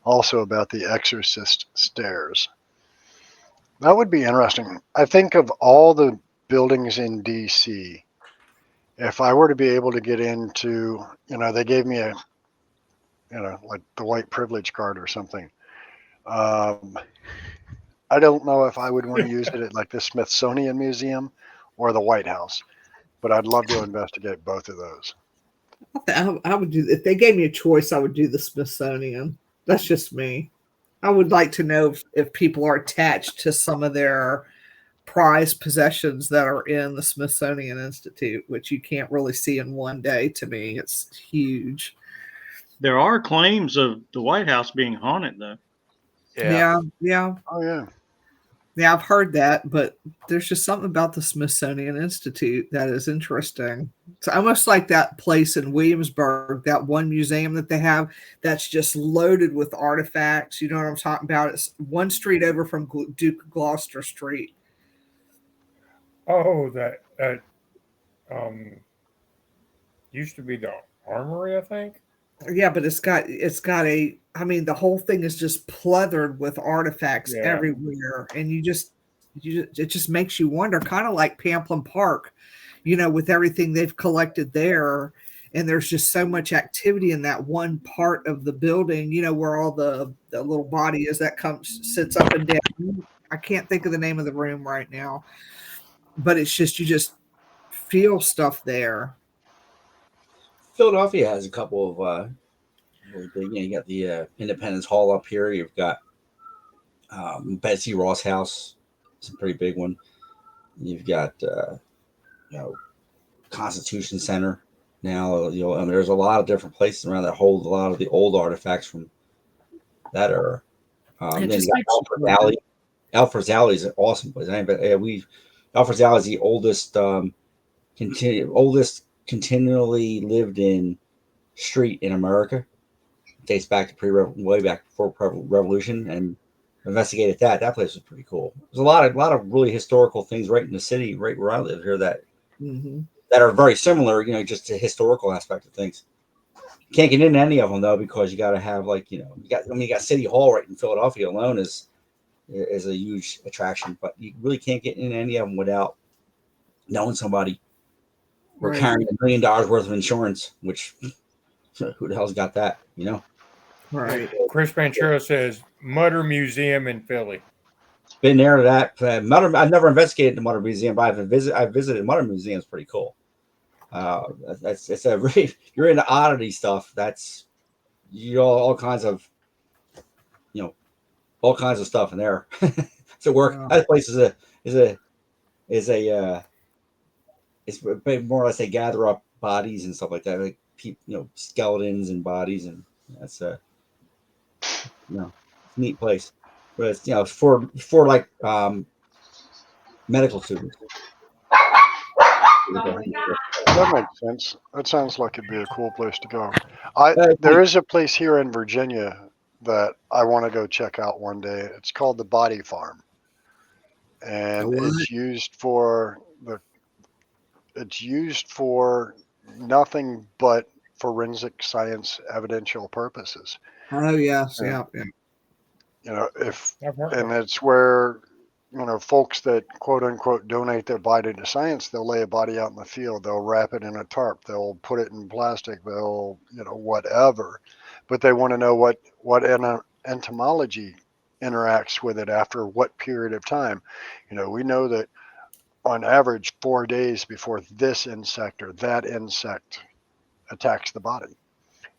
also about the Exorcist stairs. That would be interesting. I think of all the buildings in DC, if I were to be able to get into, they gave me a, like the white privilege card or something. I don't know if I would want to use it at like the Smithsonian Museum or the White House, but I'd love to investigate both of those. I would do, if they gave me a choice, I would do the Smithsonian. That's just me. I would like to know if people are attached to some of their prized possessions that are in the Smithsonian Institute, which you can't really see in one day. To me, it's huge. There are claims of the White House being haunted, though. Yeah. Oh, yeah. Yeah, I've heard that, but there's just something about the Smithsonian Institute that is interesting. It's almost like that place in Williamsburg, that one museum that they have that's just loaded with artifacts. You know what I'm talking about? It's one street over from Duke Gloucester Street. Oh, that used to be the armory, I think. Yeah, but it's got a, I mean, the whole thing is just pleathered with artifacts everywhere, and it just makes you wonder, kind of like Pamplin Park, with everything they've collected there, and there's just so much activity in that one part of the building, where all the little body is that sits up and down. I can't think of the name of the room right now, but it's just, you just feel stuff there. Philadelphia has a couple of really big. You got the Independence Hall up here. You've got Betsy Ross House. It's a pretty big one. You've got Constitution Center. Now there's a lot of different places around that hold a lot of the old artifacts from that era. Then you got Alfred's Alley. Alfred's Alley is an awesome place. Alfred's Alley is the oldest continually lived in street in America. It dates back to way back before Revolution, and investigated that. That place was pretty cool. There's a lot of really historical things right in the city, right where I live here, that that are very similar. Just the historical aspect of things. Can't get into any of them though, because you got to have you got City Hall right in Philadelphia alone is a huge attraction, but you really can't get into any of them without knowing somebody. We're carrying $1 million worth of insurance, which who the hell's got that? Right. Chris Ventura says Mutter Museum in Philly. Been there to that. Mutter. I've never investigated the Mutter Museum, but I've visited Mutter Museum. It's pretty cool. It's a really, you're into oddity stuff. That's all kinds of all kinds of stuff in there. So work. Wow. That place is it's more or less they gather up bodies and stuff like that, like skeletons and bodies, and that's it's a neat place. But it's for like medical students. That makes sense. That sounds like it'd be a cool place to go. There is a place here in Virginia that I want to go check out one day. It's called the Body Farm, and it's used for nothing but forensic science evidential purposes. Oh yes, yeah. And it's where folks that quote unquote donate their body to science, they'll lay a body out in the field, they'll wrap it in a tarp, they'll put it in plastic, they'll whatever, but they want to know what entomology interacts with it after what period of time. We know that on average 4 days before this insect or that insect attacks the body.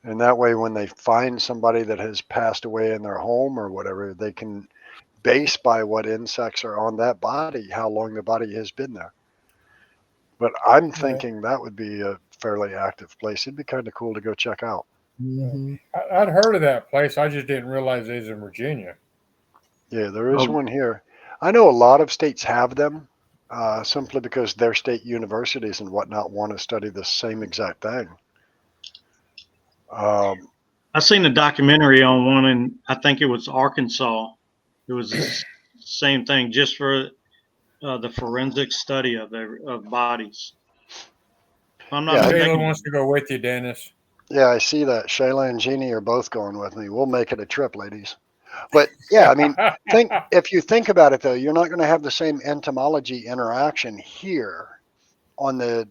And that way, when they find somebody that has passed away in their home or whatever, they can base by what insects are on that body, how long the body has been there. But I'm thinking that would be a fairly active place. It'd be kind of cool to go check out. Mm-hmm. I'd heard of that place. I just didn't realize it was in Virginia. Yeah, there is one here. I know a lot of states have them. Simply because their state universities and whatnot want to study the same exact thing. I seen a documentary on one, and I think it was Arkansas. It was the same thing, just for the forensic study of bodies. I'm not Taylor wants to go with you, Dennis. Yeah, I see that. Shayla and Jeannie are both going with me. We'll make it a trip, ladies. But yeah, I mean, if you think about it, though, you're not going to have the same entomology interaction here on the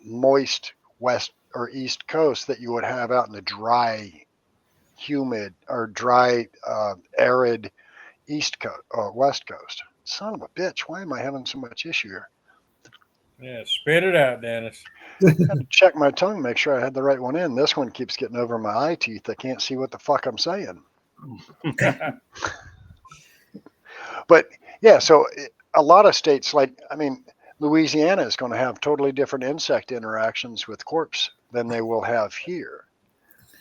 moist west or east coast that you would have out in the dry, humid, or dry, arid east coast or west coast. Son of a bitch! Why am I having so much issue here? Yeah, spit it out, Dennis. I had to check my tongue, make sure I had the right one in. This one keeps getting over my eye teeth. I can't see what the fuck I'm saying. But yeah, so a lot of states, like, I mean, Louisiana is going to have totally different insect interactions with corpse than they will have here.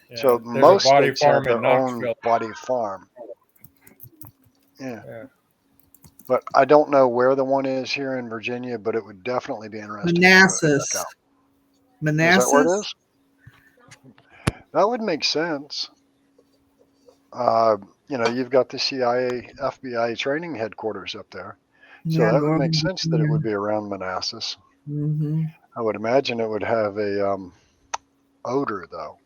Yeah, So there's a most body states have farm in their own Knoxville. body farm. Yeah. Yeah. But I don't know where the one is here in Virginia, but it would definitely be interesting. Manassas. To check out. Manassas. Is that where it is? That would make sense. You know, you've got the CIA, FBI training headquarters up there. So Yeah, that would Northern make sense that it Virginia. would be around Manassas. Mm-hmm. I would imagine it would have a odor, though.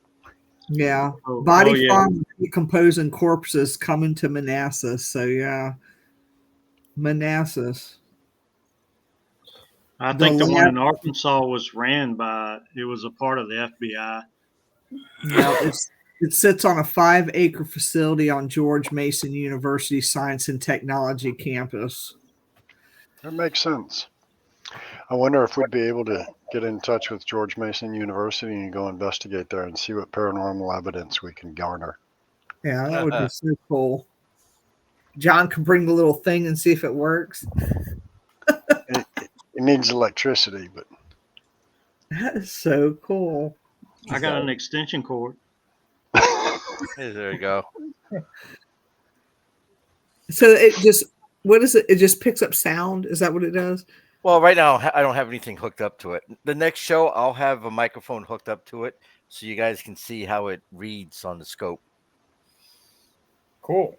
Yeah. Oh, Body yeah. farm decomposing corpses coming to Manassas. So yeah. Manassas. I The think the one lab- in Arkansas was ran by, it was a part of the FBI. Yeah, it sits on a 5-acre facility on George Mason University Science and Technology campus. That makes sense. I wonder if we'd be able to get in touch with George Mason University and go investigate there and see what paranormal evidence we can garner. Yeah, that would be so cool. John can bring the little thing and see if it works. It needs electricity, but That is so cool. I got an extension cord. There you go. So it just, what is it? It just picks up sound? Is that what it does? Well, right now I don't have anything hooked up to it. The next show I'll have a microphone hooked up to it so you guys can see how it reads on the scope. Cool.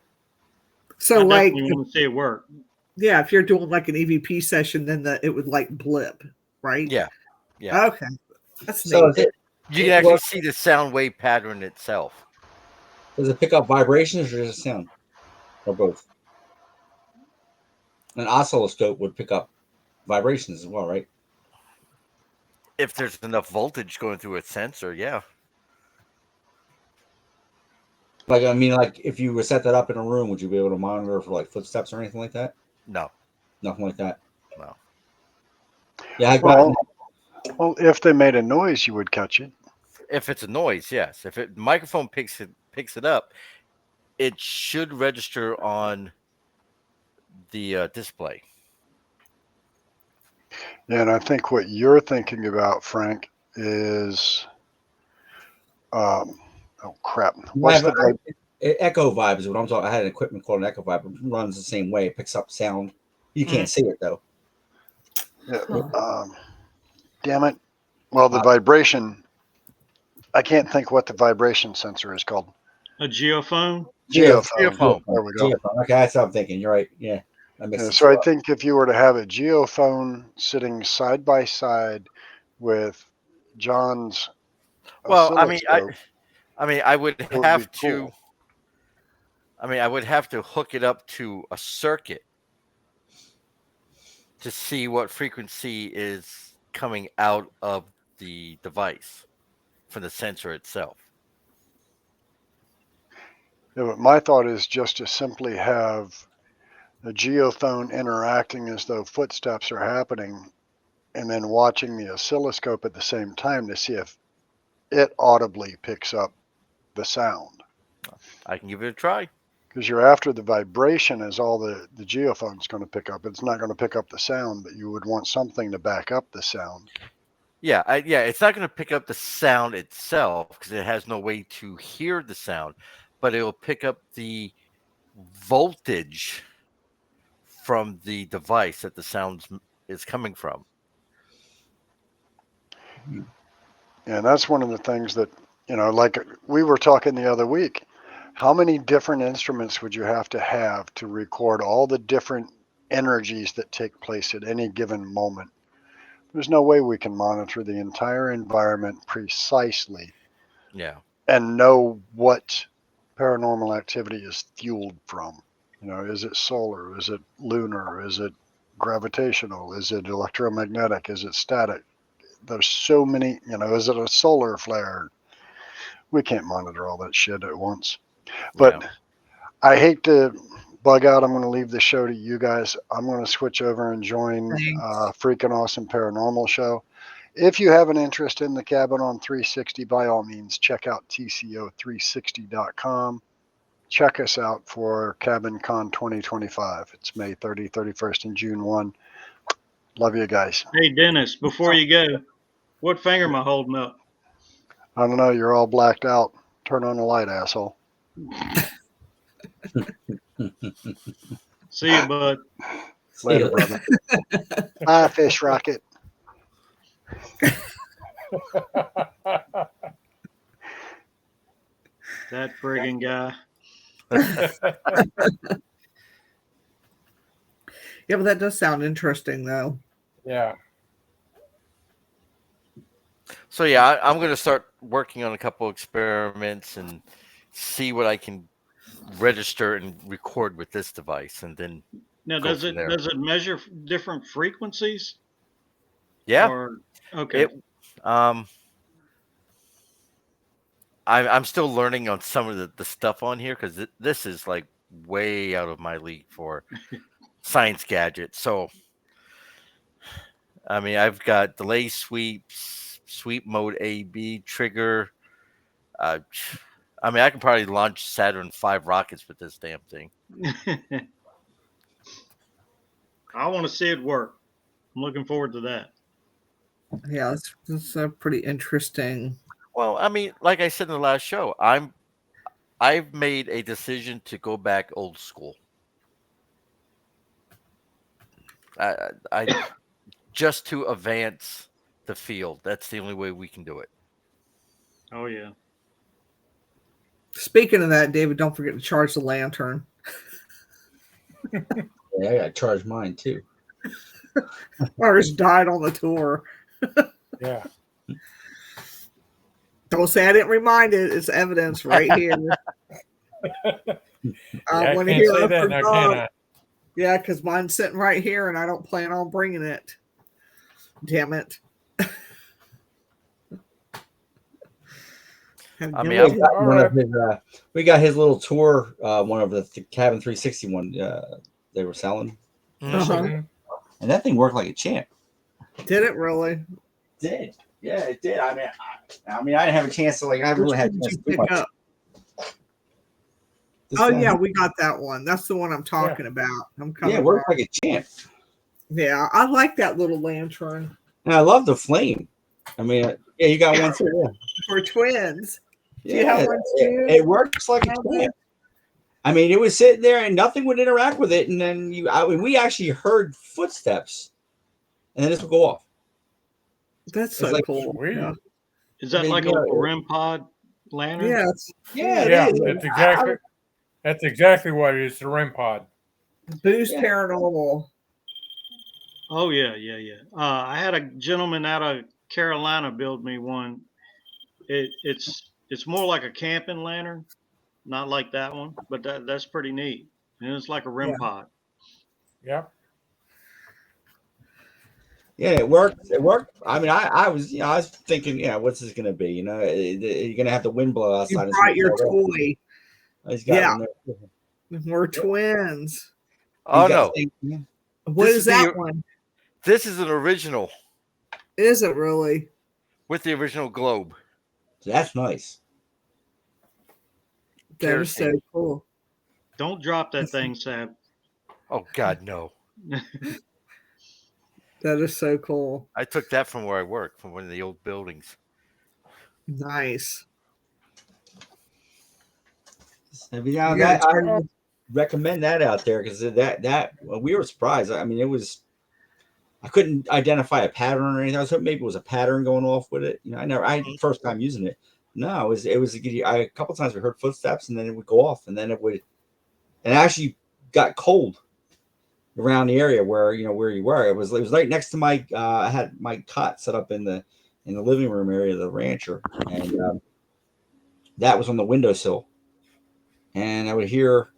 So I like, definitely want to see it work. yeah, if you're doing like an EVP session, then it would like blip, right? Yeah. Yeah. Okay. That's So neat. You can actually see the sound wave pattern itself. does it pick up vibrations or just sound? Or both? An oscilloscope would pick up vibrations as well, right? If there's enough voltage going through a sensor, yeah. Like, I mean, like if you were set that up in a room, would you be able to monitor for like footsteps or anything like that? No. Nothing like that. No. Yeah, I got. Well, if they made a noise, you would catch it. If it's a noise, yes. If it microphone picks it up, it should register on the display. Yeah, and I think what you're thinking about, Frank, is oh crap. What's the Echo Vibe is what I'm talking. I had an equipment called an Echo Vibe. It runs the same way. It picks up sound. You can't see it though. Yeah. Damn it. Well, the vibration. I can't think what the vibration sensor is called. A geophone? Geophone. There we go. Geophone. Okay, that's what I'm thinking. You're right. Yeah. So I think if you were to have a geophone sitting side by side with John's, well, I would have to. Cool. I would have to hook it up to a circuit to see what frequency is coming out of the device from the sensor itself. Yeah, but my thought is just to simply have a geophone interacting as though footsteps are happening and then watching the oscilloscope at the same time to see if it audibly picks up the sound. I can give it a try. Because you're after the vibration is all the geophone's going to pick up. It's not going to pick up the sound, but you would want something to back up the sound. Yeah, it's not going to pick up the sound itself because it has no way to hear the sound, but it will pick up the voltage from the device that the sound is coming from. And that's one of the things that, like we were talking the other week, how many different instruments would you have to record all the different energies that take place at any given moment? There's no way we can monitor the entire environment precisely Yeah. and know what paranormal activity is fueled from. Is it solar? Is it lunar? Is it gravitational? Is it electromagnetic? Is it static? There's so many, is it a solar flare? We can't monitor all that shit at once. But I hate to bug out. I'm going to leave the show to you guys. I'm going to switch over and join Freaking Awesome Paranormal Show. If you have an interest in the Cabin on 360, by all means, check out tco360.com. Check us out for Cabin Con 2025. It's May 30, 31st, and June 1. Love you guys. Hey, Dennis, before you go, what finger am I holding up? I don't know. You're all blacked out. Turn on the light, asshole. See you, bud. Later, brother. Bye, Fish Rocket. That friggin' guy. Yeah, but that does sound interesting, though. Yeah. So yeah, I'm going to start working on a couple experiments and see what I can register and record with this device, and then Now, go does from it there. measure different frequencies? Yeah. Or, okay. I'm still learning on some of the stuff on here, because this is like way out of my league for science gadgets. So, I mean, I've got delay sweeps, sweep mode A/B trigger. I mean, I can probably launch Saturn V rockets with this damn thing. I want to see it work. I'm looking forward to that. Yeah, that's pretty interesting. Well, I mean, like I said in the last show, I've made a decision to go back old school. I just to advance the field. That's the only way we can do it. Oh yeah. Speaking of that, David, don't forget to charge the lantern. Yeah, I got to charge mine too. Ours died on the tour. Yeah. Don't say I didn't remind it. It's evidence right here. I can't say that now, can I? Yeah, because mine's sitting right here, and I don't plan on bringing it. Damn it. I mean, we got his little tour, one of the Cabin 360 one they were selling. Mhm. And that thing worked like a champ. Did it really? It did. Yeah, it did. I mean, I didn't have a chance to I haven't really had a chance to do much. Oh yeah, we got that one. That's the one I'm talking about. I'm coming. Yeah, it worked like a champ. Yeah, I like that little lantern. And I love the flame. I mean, yeah, you got one too. Yeah. For twins. Do Yeah, you have one too? it works like a champ. I mean, it was sitting there and nothing would interact with it, and then we actually heard footsteps, and then this would go off. That's so cool. Yeah. Is that like a little REM pod lantern? Yes. Yeah, Yeah, it is. that's exactly what it is. The REM pod. Boost Paranormal. Oh yeah. I had a gentleman out of Carolina build me one. It's more like a camping lantern, not like that one, but that's pretty neat. And it's like a REM pod. Yep. Yeah, it worked. It worked. I mean, I was thinking, what's this going to be? You're going to have the wind blow outside. You brought your toy. Yeah. We're twins. Oh no! What is that one? This is an original. Is it really? With the original globe. That's nice. That is so cool. Don't drop that thing, Sam. Oh God, no. That is so cool. I took that from where I work, from one of the old buildings. Nice. I mean, I recommend that out there because we were surprised. I mean, I couldn't identify a pattern or anything. I was hoping maybe it was a pattern going off with it. First time using it. No, it was a couple times we heard footsteps and then it would go off and then it actually got cold around the area where you were. It was right next to my I had my cot set up in the living room area of the rancher, and that was on the windowsill, and I would hear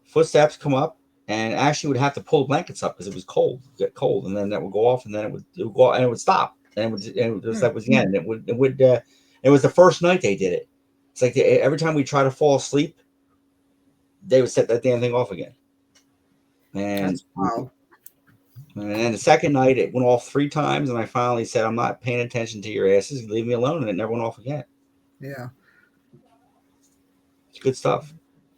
footsteps come up, and actually would have to pull the blankets up because it was cold, get cold, and then that would go off, and then it would go off, and it would stop, and that was the end. It would. It was the first night they did it. It's like every time we try to fall asleep, they would set that damn thing off again. And That's wild. And then the second night, it went off 3 times, and I finally said, "I'm not paying attention to your asses. Leave me alone." And it never went off again. Yeah. It's good stuff.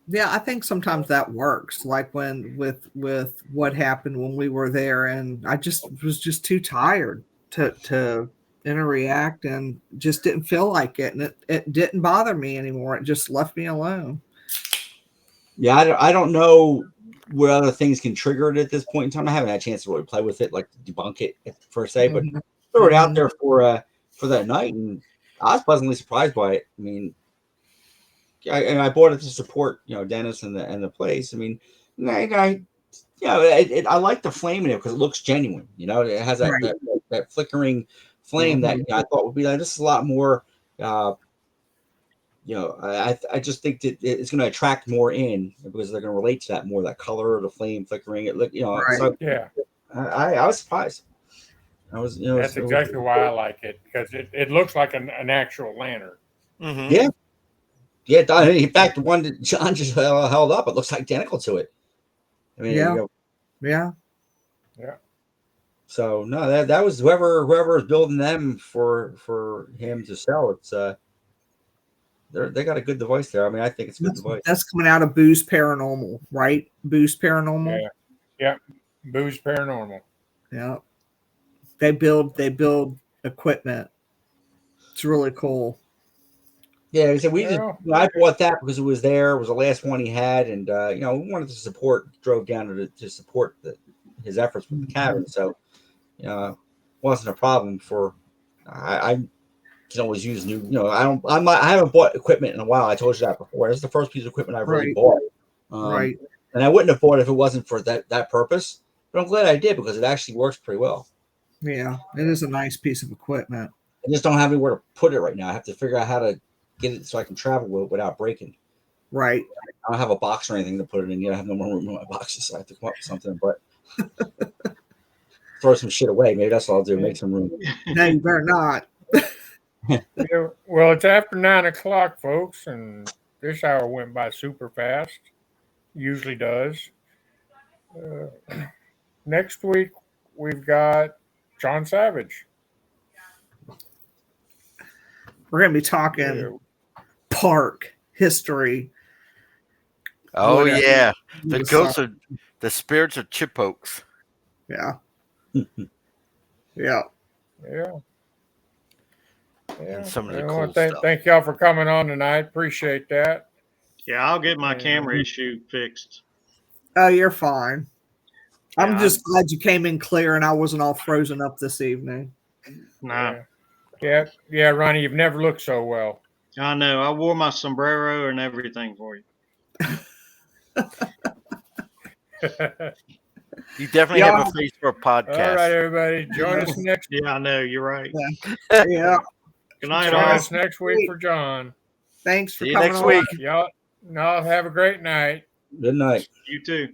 Yeah, I think sometimes that works. Like with what happened when we were there, and I was just too tired to interact, and just didn't feel like it, and it didn't bother me anymore. It just left me alone. Yeah, I don't know what other things can trigger it at this point in time. I haven't had a chance to really play with it, like debunk it per se, but throw it out there for that night, and I was pleasantly surprised by it. I mean, I bought it to support, Dennis and the place. I mean, I like the flame in it because it looks genuine. It has that flickering flame that I thought would be like, this is a lot more. I just think that it's going to attract more in because they're going to relate to that more, that color of the flame flickering. It look, So Yeah. I was surprised. I was, That's exactly why I like it, because it looks like an actual lantern. Mm-hmm. Yeah. Yeah. In fact, the one that John just held up, it looks identical to it. I mean, Yeah. So no, that was whoever is building them for him to sell. It's they got a good device there. I mean, I think it's a good device. That's coming out of Boost Paranormal, right? Boost Paranormal. Yeah. Boost Paranormal. Yeah. They build equipment. It's really cool. Yeah, so I bought that because it was there. It was the last one he had, and we wanted to support. Drove down to support his efforts with the cabin. So, wasn't a problem for. I can always use new. I haven't bought equipment in a while. I told you that before. This is the first piece of equipment I've really bought. Right. And I wouldn't have bought it if it wasn't for that purpose. But I'm glad I did because it actually works pretty well. Yeah, it is a nice piece of equipment. I just don't have anywhere to put it right now. I have to figure out how to get it so I can travel with it without breaking. Right. I don't have a box or anything to put it in. I have no more room in my boxes, so I have to come up with something. But throw some shit away. Maybe that's what I'll do. Make some room. No, you better not. Yeah, well, it's after 9:00, folks, and this hour went by super fast. Usually does. Next week we've got John Savage. We're going to be talking park history. Oh, whatever. yeah. The spirits of Chip Oaks. Yeah. Yeah. And some of the cool stuff. Thank y'all for coming on tonight. Appreciate that. Yeah, I'll get my camera issue fixed. Oh, you're fine. I'm Yeah, just glad you came in clear and I wasn't all frozen up this evening. Nah, Yeah, Ronnie, you've never looked so well. I know. I wore my sombrero and everything for you. You definitely have a face for a podcast. All right, everybody. Join us next week. Yeah, I know. You're right. Yeah. Good night, Join all. us next week for John. Thanks for See you coming next on. week. Y'all have a great night. Good night. You too.